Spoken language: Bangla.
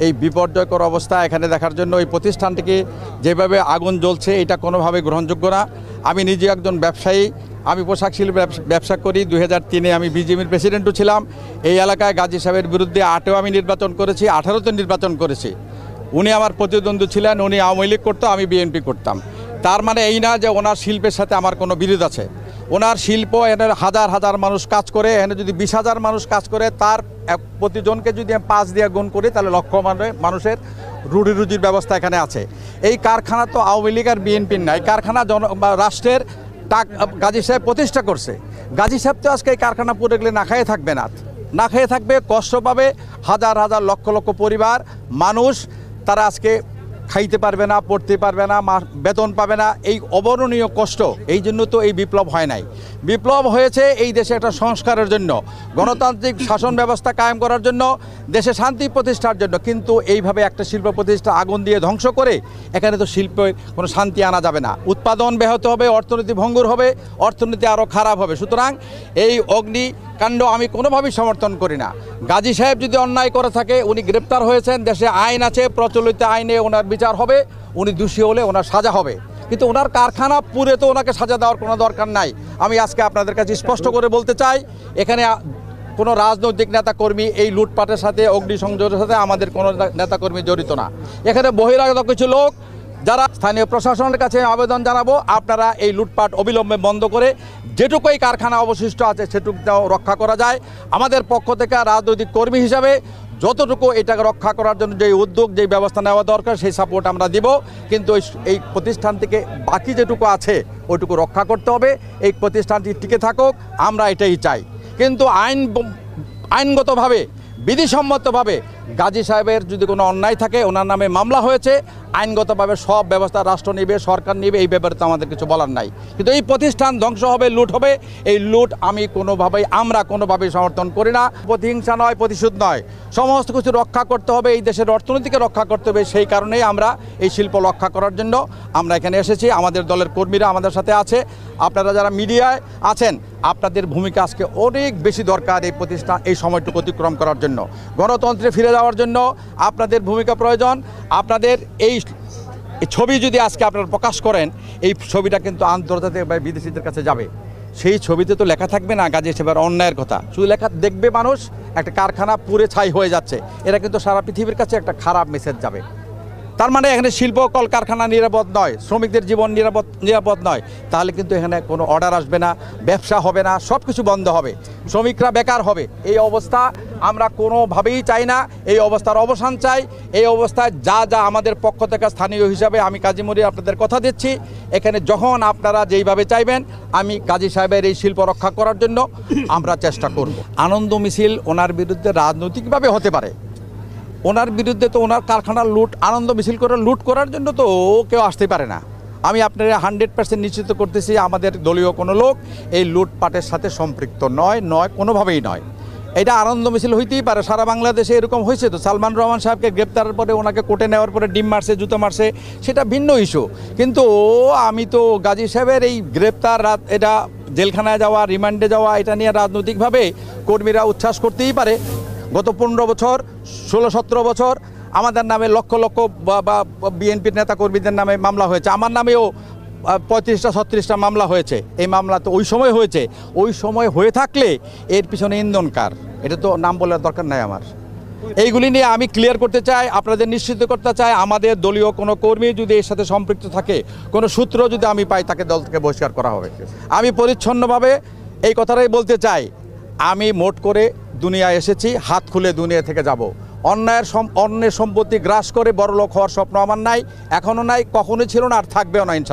এই বিপর্যয়কর অবস্থা এখানে দেখার জন্য এই প্রতিষ্ঠানটিকে যেভাবে আগুন জ্বলছে এটা কোনোভাবে গ্রহণযোগ্য না। আমি নিজে একজন ব্যবসায়ী, আমি পোশাক শিল্প ব্যবসা করি। 2003-এ আমি বিজিএমের প্রেসিডেন্টও ছিলাম। এই এলাকায় গাজী সাহেবের বিরুদ্ধে 8-এও আমি নির্বাচন করেছি, 18-তে নির্বাচন করেছি। উনি আমার প্রতিদ্বন্দ্বী ছিলেন, উনি আওয়ামী লীগ করতো, আমি বিএনপি করতাম। তার মানে এই না যে ওনার শিল্পের সাথে আমার কোনো বিরোধ আছে। ওনার শিল্প এখানে হাজার হাজার মানুষ কাজ করে, এখানে যদি 20,000 মানুষ কাজ করে, তার প্রতিজনকে যদি আমি 5 দিয়ে গুণ করি তাহলে লক্ষ মানুষের রুজির ব্যবস্থা এখানে আছে। এই কারখানা তো আওয়ামী লীগ আর বিএনপির না, এই কারখানা রাষ্ট্রের গাজী সাহেব প্রতিষ্ঠা করছে। গাজী সাহেব তো আজকে এই কারখানা পুরো গেলে না খেয়ে থাকবে না, না খেয়ে থাকবে, কষ্ট পাবে। হাজার হাজার লক্ষ লক্ষ পরিবার মানুষ তারা আজকে খাইতে পারবে না, পড়তে পারবে না, বেতন পাবে না। এই অবর্ণনীয় কষ্ট, এই জন্য তো এই বিপ্লব হয় নাই। বিপ্লব হয়েছে এই দেশে একটা সংস্কারের জন্য, গণতান্ত্রিক শাসন ব্যবস্থা কায়েম করার জন্য, দেশে শান্তি প্রতিষ্ঠার জন্য। কিন্তু এইভাবে একটা শিল্প প্রতিষ্ঠা আগুন দিয়ে ধ্বংস করে এখানে তো শিল্পে কোনো শান্তি আনা যাবে না। উৎপাদন ব্যাহত হবে, অর্থনীতি ভঙ্গুর হবে, অর্থনীতি আরও খারাপ হবে। সুতরাং এই অগ্নিকাণ্ড আমি কোনোভাবেই সমর্থন করি না। গাজী সাহেব যদি অন্যায় করে থাকে, উনি গ্রেপ্তার হয়েছেন, দেশে আইন আছে, প্রচলিত আইনে ওনার বিচার হবে, উনি দোষী হলে ওনার সাজা হবে। কিন্তু ওনার কারখানা পুরে তো ওনাকে সাজা দেওয়ার কোনো দরকার নাই। আমি আজকে আপনাদের কাছে স্পষ্ট করে বলতে চাই, এখানে কোনো রাজনৈতিক নেতাকর্মী এই লুটপাটের সাথে, অগ্নিসংযোগের সাথে আমাদের কোনো নেতাকর্মী জড়িত না। এখানে বহিরাগত কিছু লোক, যারা স্থানীয় প্রশাসনের কাছে আবেদন জানাবো, আপনারা এই লুটপাট অবিলম্বে বন্ধ করে যেটুকুই কারখানা অবশিষ্ট আছে সেটুকু রক্ষা করা যায়। আমাদের পক্ষ থেকে রাজনৈতিক কর্মী হিসাবে যতটুকু এটাকে রক্ষা করার জন্য যে উদ্যোগ, যে ব্যবস্থা নেওয়া দরকার, সেই সাপোর্ট আমরা দিব। কিন্তু এই প্রতিষ্ঠান থেকে বাকি যেটুকু আছে ওইটুকু রক্ষা করতে হবে। এই প্রতিষ্ঠানটি টিকে থাকুক, আমরা এটাই চাই। কিন্তু আইনগতভাবে, বিধিসম্মতভাবে গাজী সাহেবের যদি কোনো অন্যায় থাকে, ওনার নামে মামলা হয়েছে, আইনগতভাবে সব ব্যবস্থা রাষ্ট্র নেবে, সরকার নেবে, এই ব্যাপারে তো আমাদের কিছু বলার নাই। কিন্তু এই প্রতিষ্ঠান ধ্বংস হবে, লুট হবে, এই লুট আমরা কোনোভাবেই সমর্থন করি না। প্রতিহিংসা নয়, প্রতিশোধ নয়, সমস্ত কিছু রক্ষা করতে হবে, এই দেশের অর্থনীতিকে রক্ষা করতে হবে। সেই কারণেই আমরা এই শিল্প রক্ষা করার জন্য আমরা এখানে এসেছি। আমাদের দলের কর্মীরা আমাদের সাথে আছে। আপনারা যারা মিডিয়ায় আছেন, আপনাদের ভূমিকা আজকে অনেক বেশি দরকার এই প্রতিষ্ঠান এই সময়টুকু অতিক্রম করার জন্য, গণতন্ত্রে ফিরে যাওয়ার জন্য আপনাদের ভূমিকা প্রয়োজন। আপনাদের এই ছবি যদি আজকে আপনারা প্রকাশ করেন, এই ছবিটা কিন্তু আন্তর্জাতিক বা বিদেশিদের কাছে যাবে। সেই ছবিতে তো লেখা থাকবে না গাজী সাহেবের অন্যায়ের কথা, শুধু লেখা দেখবে মানুষ একটা কারখানা পুড়ে ছাই হয়ে যাচ্ছে। এরা কিন্তু সারা পৃথিবীর কাছে একটা খারাপ মেসেজ যাবে। তার মানে এখানে শিল্প কলকারখানা নিরাপদ নয়, শ্রমিকদের জীবন নিরাপদ নয়। তাহলে কিন্তু এখানে কোনো অর্ডার আসবে না, ব্যবসা হবে না, সব কিছু বন্ধ হবে, শ্রমিকরা বেকার হবে। এই অবস্থা আমরা কোনোভাবেই চাই না। এই অবস্থার অবসান চাই। এই অবস্থায় যা আমাদের পক্ষ থেকে স্থানীয় হিসাবে আমি কাজী মনির আপনাদের কথা দিচ্ছি, এখানে যখন আপনারা যেইভাবে চাইবেন, আমি গাজী সাহেবের এই শিল্প রক্ষা করার জন্য আমরা চেষ্টা করব। আনন্দ মিছিল ওনার বিরুদ্ধে রাজনৈতিকভাবে হতে পারে, ওনার বিরুদ্ধে তো ওনার কারখানার আনন্দ মিছিল করে লুট করার জন্য তো কেউ আসতে পারে না। আমি আপনারা 100% নিশ্চিত করতেছি, আমাদের দলীয় কোনো লোক এই লুটপাটের সাথে সম্পৃক্ত নয়, কোনোভাবেই নয়। এটা আনন্দ মিছিল হইতেই পারে, সারা বাংলাদেশে এরকম হয়েছে তো। সালমান রহমান সাহেবকে গ্রেপ্তারের পরে ওনাকে কোর্টে নেওয়ার পরে ডিম মারছে, জুতো মারছে, সেটা ভিন্ন ইস্যু। কিন্তু আমি তো গাজী সাহেবের এই গ্রেপ্তার, এটা জেলখানায় যাওয়া, রিমান্ডে যাওয়া, এটা নিয়ে রাজনৈতিকভাবে কর্মীরা উচ্ছ্বাস করতেই পারে। গত 15 বছর, 16-17 বছর আমাদের নামে লক্ষ লক্ষ বা বিএনপির নেতা কর্মীদের নামে মামলা হয়েছে। আমার নামেও 35-36টা মামলা হয়েছে। এই মামলা তো ওই সময় হয়েছে। ওই সময় হয়ে থাকলে এর পিছনে ইন্ধন কার, এটা তো নাম বলার দরকার নাই আমার। এইগুলি নিয়ে আমি ক্লিয়ার করতে চাই, আপনাদের নিশ্চিত করতে চাই, আমাদের দলীয় কোনো কর্মী যদি এর সাথে সম্পৃক্ত থাকে, কোনো সূত্র যদি আমি পাই, তাকে দল থেকে বহিষ্কার করা হবে। আমি পরিচ্ছন্নভাবে এই কথাটাই বলতে চাই, আমি মোট করে দুনিয়ায় এসেছি, হাত খুলে দুনিয়া থেকে যাব। অন্যের সম্পত্তি গ্রাস করে বড়লোক হওয়ার স্বপ্ন আমার নাই, এখনও নাই, কখনোই ছিল না, আর থাকবেও না ইনশাআল্লাহ।